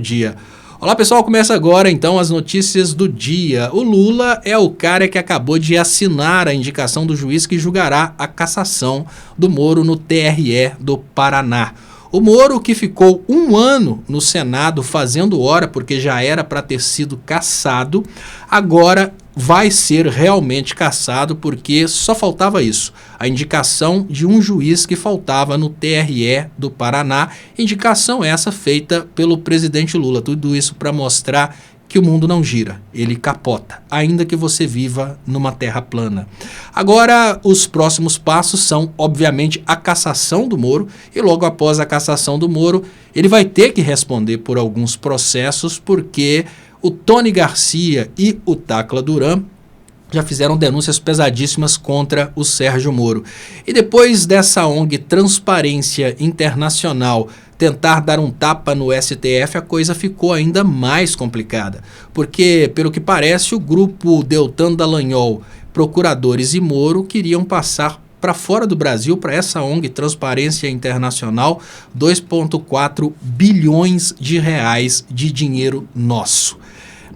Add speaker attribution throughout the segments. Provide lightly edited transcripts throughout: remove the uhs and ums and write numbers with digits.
Speaker 1: Dia. Olá pessoal, começa agora então as notícias do dia. O Lula é o cara que acabou de assinar a indicação do juiz que julgará a cassação do Moro no TRE do Paraná. O Moro, que ficou um ano no Senado fazendo hora porque já era para ter sido cassado, agora vai ser realmente cassado porque só faltava isso, a indicação de um juiz que faltava no TRE do Paraná, indicação essa feita pelo presidente Lula, tudo isso para mostrar que o mundo não gira, ele capota, ainda que você viva numa terra plana. Agora, os próximos passos são, obviamente, a cassação do Moro, e logo após a cassação do Moro, ele vai ter que responder por alguns processos, porque o Tony Garcia e o Tacla Duran já fizeram denúncias pesadíssimas contra o Sérgio Moro. E depois dessa ONG Transparência Internacional tentar dar um tapa no STF, a coisa ficou ainda mais complicada. Porque, pelo que parece, o grupo Deltan Dallagnol, procuradores e Moro queriam passar para fora do Brasil, para essa ONG Transparência Internacional, 2,4 bilhões de reais de dinheiro nosso.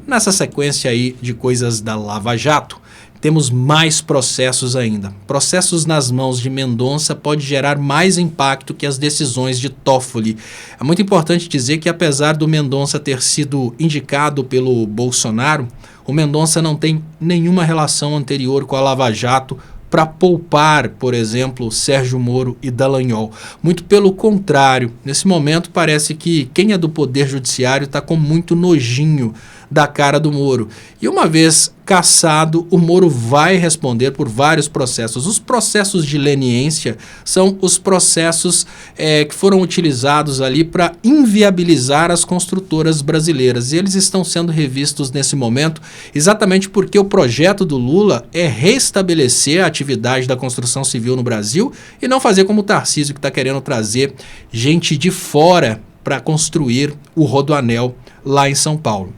Speaker 1: Nessa sequência aí de coisas da Lava Jato, temos mais processos ainda. Processos nas mãos de Mendonça pode gerar mais impacto que as decisões de Toffoli. É muito importante dizer que, apesar do Mendonça ter sido indicado pelo Bolsonaro, o Mendonça não tem nenhuma relação anterior com a Lava Jato para poupar, por exemplo, Sérgio Moro e Dallagnol. Muito pelo contrário, nesse momento parece que quem é do Poder Judiciário está com muito nojinho da cara do Moro. E uma vez cassado, o Moro vai responder por vários processos. Os processos de leniência são os processos que foram utilizados ali para inviabilizar as construtoras brasileiras. E eles estão sendo revistos nesse momento exatamente porque o projeto do Lula é restabelecer a atividade da construção civil no Brasil e não fazer como o Tarcísio, que está querendo trazer gente de fora para construir o Rodoanel lá em São Paulo.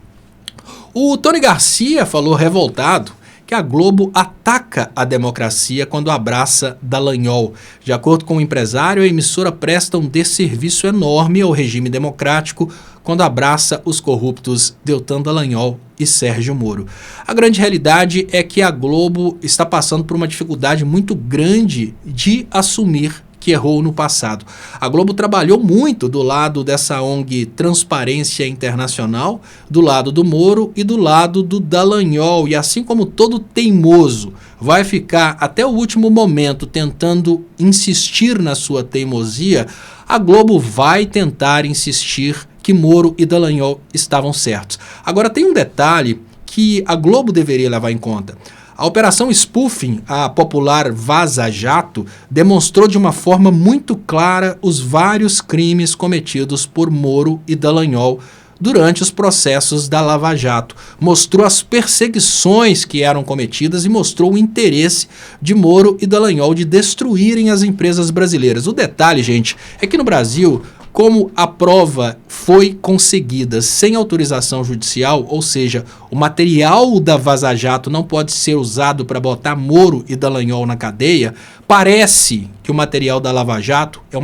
Speaker 1: O Tony Garcia falou revoltado que a Globo ataca a democracia quando abraça Dallagnol. De acordo com o empresário, a emissora presta um desserviço enorme ao regime democrático quando abraça os corruptos Deltan Dallagnol e Sérgio Moro. A grande realidade é que a Globo está passando por uma dificuldade muito grande de assumir que errou no passado. A Globo trabalhou muito do lado dessa ONG Transparência Internacional, do lado do Moro e do lado do Dallagnol, e assim como todo teimoso vai ficar até o último momento tentando insistir na sua teimosia, a Globo vai tentar insistir que Moro e Dallagnol estavam certos. Agora tem um detalhe que a Globo deveria levar em conta. A Operação Spoofing, a popular Vaza Jato, demonstrou de uma forma muito clara os vários crimes cometidos por Moro e Dallagnol durante os processos da Lava Jato. Mostrou as perseguições que eram cometidas e mostrou o interesse de Moro e Dallagnol de destruírem as empresas brasileiras. O detalhe, gente, é que no Brasil, como a prova foi conseguida sem autorização judicial, ou seja, o material da Vaza Jato não pode ser usado para botar Moro e Dallagnol na cadeia, parece que o material da Lava Jato é um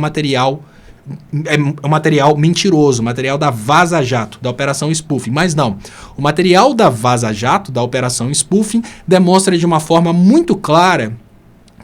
Speaker 1: material mentiroso, o material da Vaza Jato, da Operação Spoofing. Mas não, o material da Vaza Jato, da Operação Spoofing, demonstra de uma forma muito clara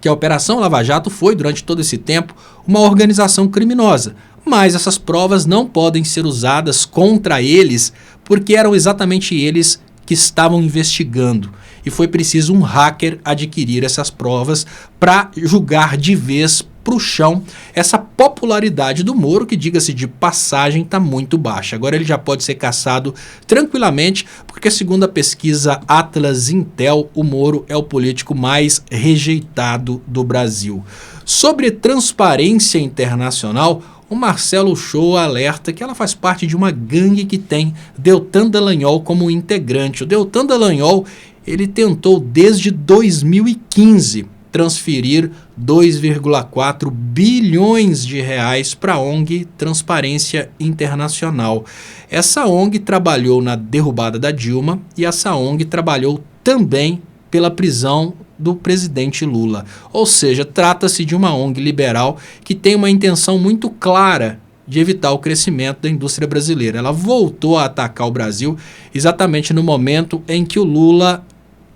Speaker 1: que a Operação Lava Jato foi, durante todo esse tempo, uma organização criminosa. Mas essas provas não podem ser usadas contra eles porque eram exatamente eles que estavam investigando. E foi preciso um hacker adquirir essas provas para julgar de vez para o chão essa popularidade do Moro, que, diga-se de passagem, está muito baixa. Agora ele já pode ser cassado tranquilamente, porque segundo a pesquisa Atlas Intel, o Moro é o político mais rejeitado do Brasil. Sobre transparência internacional, o Marcelo Show alerta que ela faz parte de uma gangue que tem Deltan Dallagnol como integrante. O Deltan Dallagnol, ele tentou desde 2015 transferir 2,4 bilhões de reais para a ONG Transparência Internacional. Essa ONG trabalhou na derrubada da Dilma e essa ONG trabalhou também pela prisão do presidente Lula. Ou seja, trata-se de uma ONG liberal que tem uma intenção muito clara de evitar o crescimento da indústria brasileira. Ela voltou a atacar o Brasil exatamente no momento em que o Lula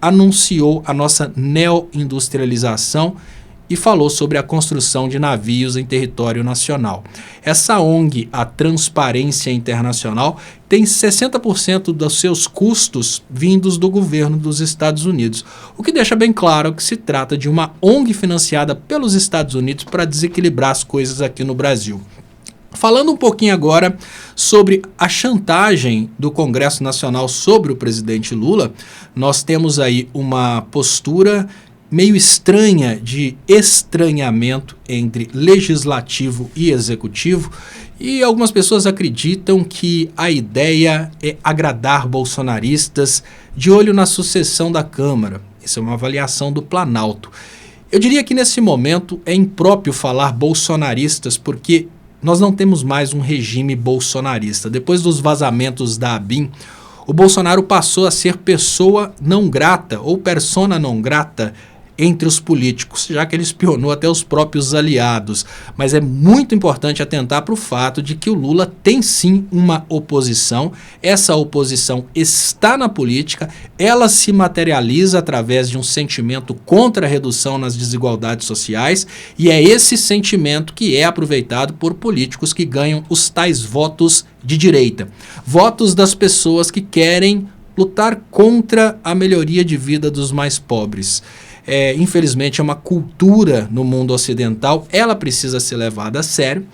Speaker 1: anunciou a nossa neoindustrialização e falou sobre a construção de navios em território nacional. Essa ONG, a Transparência Internacional, tem 60% dos seus custos vindos do governo dos Estados Unidos, o que deixa bem claro que se trata de uma ONG financiada pelos Estados Unidos para desequilibrar as coisas aqui no Brasil. Falando um pouquinho agora sobre a chantagem do Congresso Nacional sobre o presidente Lula, nós temos aí uma postura meio estranha de estranhamento entre legislativo e executivo, e algumas pessoas acreditam que a ideia é agradar bolsonaristas de olho na sucessão da Câmara. Isso é uma avaliação do Planalto. Eu diria que nesse momento é impróprio falar bolsonaristas, porque nós não temos mais um regime bolsonarista. Depois dos vazamentos da ABIN, o Bolsonaro passou a ser pessoa não grata ou persona não grata entre os políticos, já que ele espionou até os próprios aliados. Mas é muito importante atentar para o fato de que o Lula tem sim uma oposição, essa oposição está na política, ela se materializa através de um sentimento contra a redução nas desigualdades sociais, e é esse sentimento que é aproveitado por políticos que ganham os tais votos de direita, votos das pessoas que querem lutar contra a melhoria de vida dos mais pobres. Infelizmente é uma cultura no mundo ocidental, ela precisa ser levada a sério,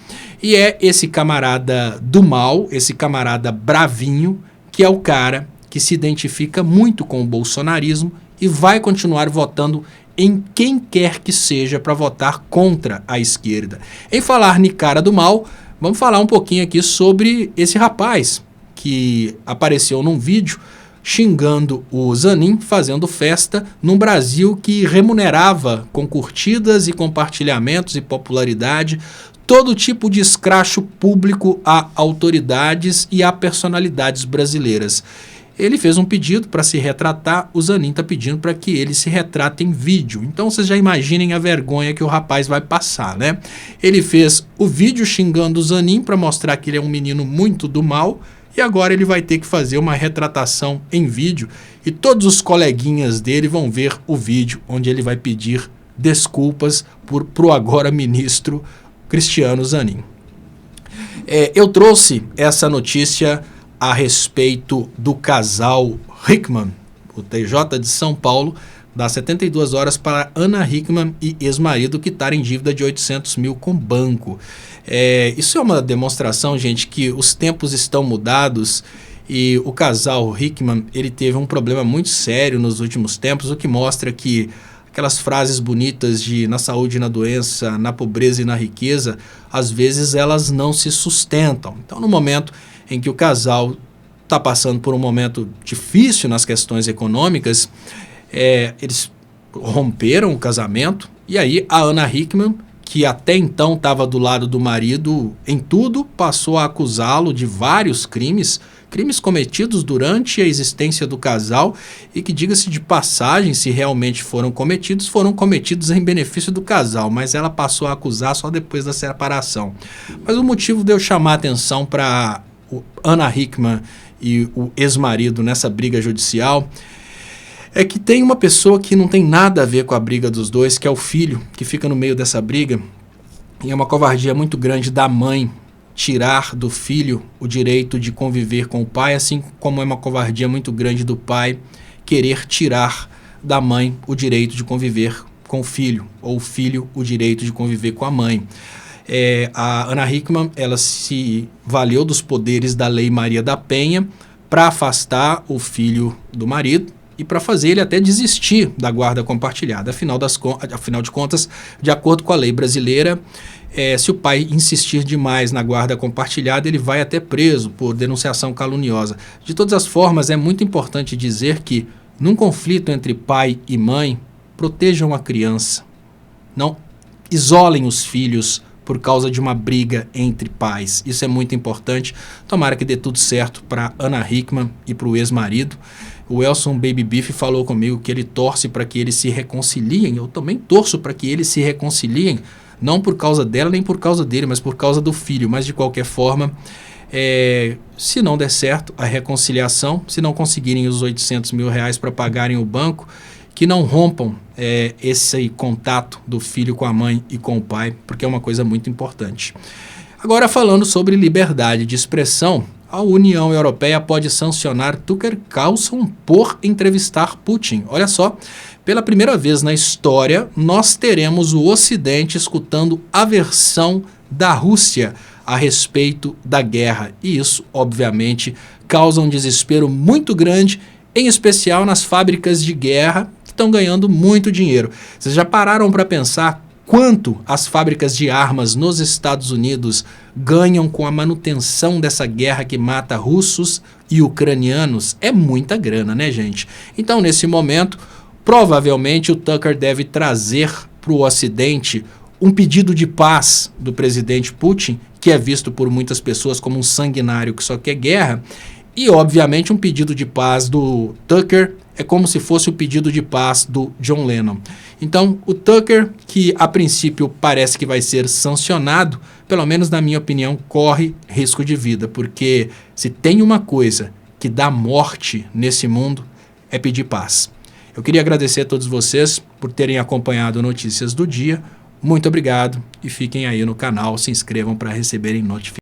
Speaker 1: e é esse camarada do mal, esse camarada bravinho, que é o cara que se identifica muito com o bolsonarismo e vai continuar votando em quem quer que seja para votar contra a esquerda. Em falar em cara do mal, vamos falar um pouquinho aqui sobre esse rapaz que apareceu num vídeo xingando o Zanin, fazendo festa num Brasil que remunerava com curtidas e compartilhamentos e popularidade todo tipo de escracho público a autoridades e a personalidades brasileiras. Ele fez um pedido para se retratar, o Zanin está pedindo para que ele se retrate em vídeo. Então vocês já imaginem a vergonha que o rapaz vai passar, né? Ele fez o vídeo xingando o Zanin para mostrar que ele é um menino muito do mal, e agora ele vai ter que fazer uma retratação em vídeo e todos os coleguinhas dele vão ver o vídeo onde ele vai pedir desculpas pro agora ministro Cristiano Zanin. Eu trouxe essa notícia a respeito do casal Hickman, o TJ de São Paulo, dá 72 horas para Ana Hickman e ex-marido quitarem dívida de 800 mil com banco. Isso é uma demonstração, gente, que os tempos estão mudados e o casal Hickman, ele teve um problema muito sério nos últimos tempos, o que mostra que aquelas frases bonitas de na saúde e na doença, na pobreza e na riqueza, às vezes elas não se sustentam. Então, no momento em que o casal está passando por um momento difícil nas questões econômicas, eles romperam o casamento e aí a Ana Hickman, que até então estava do lado do marido em tudo, passou a acusá-lo de vários crimes cometidos durante a existência do casal e que, diga-se de passagem, se realmente foram cometidos em benefício do casal, mas ela passou a acusar só depois da separação. Mas o motivo de eu chamar a atenção para Ana Hickman e o ex-marido nessa briga judicial é que tem uma pessoa que não tem nada a ver com a briga dos dois, que é o filho, que fica no meio dessa briga, e é uma covardia muito grande da mãe tirar do filho o direito de conviver com o pai, assim como é uma covardia muito grande do pai querer tirar da mãe o direito de conviver com o filho, ou o filho o direito de conviver com a mãe. A Ana Hickman, ela se valeu dos poderes da Lei Maria da Penha para afastar o filho do marido, e para fazer ele até desistir da guarda compartilhada. Afinal de contas, de acordo com a lei brasileira, se o pai insistir demais na guarda compartilhada, ele vai até preso por denunciação caluniosa. De todas as formas, é muito importante dizer que, num conflito entre pai e mãe, protejam a criança. Não isolem os filhos por causa de uma briga entre pais. Isso é muito importante. Tomara que dê tudo certo para Ana Hickman e para o ex-marido. O Elson Baby Beef falou comigo que ele torce para que eles se reconciliem. Eu também torço para que eles se reconciliem. Não por causa dela nem por causa dele, mas por causa do filho. Mas de qualquer forma, se não der certo a reconciliação, se não conseguirem os 800 mil reais para pagarem o banco, que não rompam esse contato do filho com a mãe e com o pai, porque é uma coisa muito importante. Agora, falando sobre liberdade de expressão, a União Europeia pode sancionar Tucker Carlson por entrevistar Putin. Olha só, pela primeira vez na história, nós teremos o Ocidente escutando a versão da Rússia a respeito da guerra. E isso, obviamente, causa um desespero muito grande, em especial nas fábricas de guerra, que estão ganhando muito dinheiro. Vocês já pararam para pensar quanto as fábricas de armas nos Estados Unidos ganham com a manutenção dessa guerra que mata russos e ucranianos? É muita grana, né, gente? Então, nesse momento, provavelmente o Tucker deve trazer para o Ocidente um pedido de paz do presidente Putin, que é visto por muitas pessoas como um sanguinário que só quer guerra, e, obviamente, um pedido de paz do Tucker é como se fosse o pedido de paz do John Lennon. Então, o Tucker, que a princípio parece que vai ser sancionado, pelo menos na minha opinião, corre risco de vida, porque se tem uma coisa que dá morte nesse mundo, é pedir paz. Eu queria agradecer a todos vocês por terem acompanhado Notícias do Dia. Muito obrigado e fiquem aí no canal, se inscrevam para receberem notificações.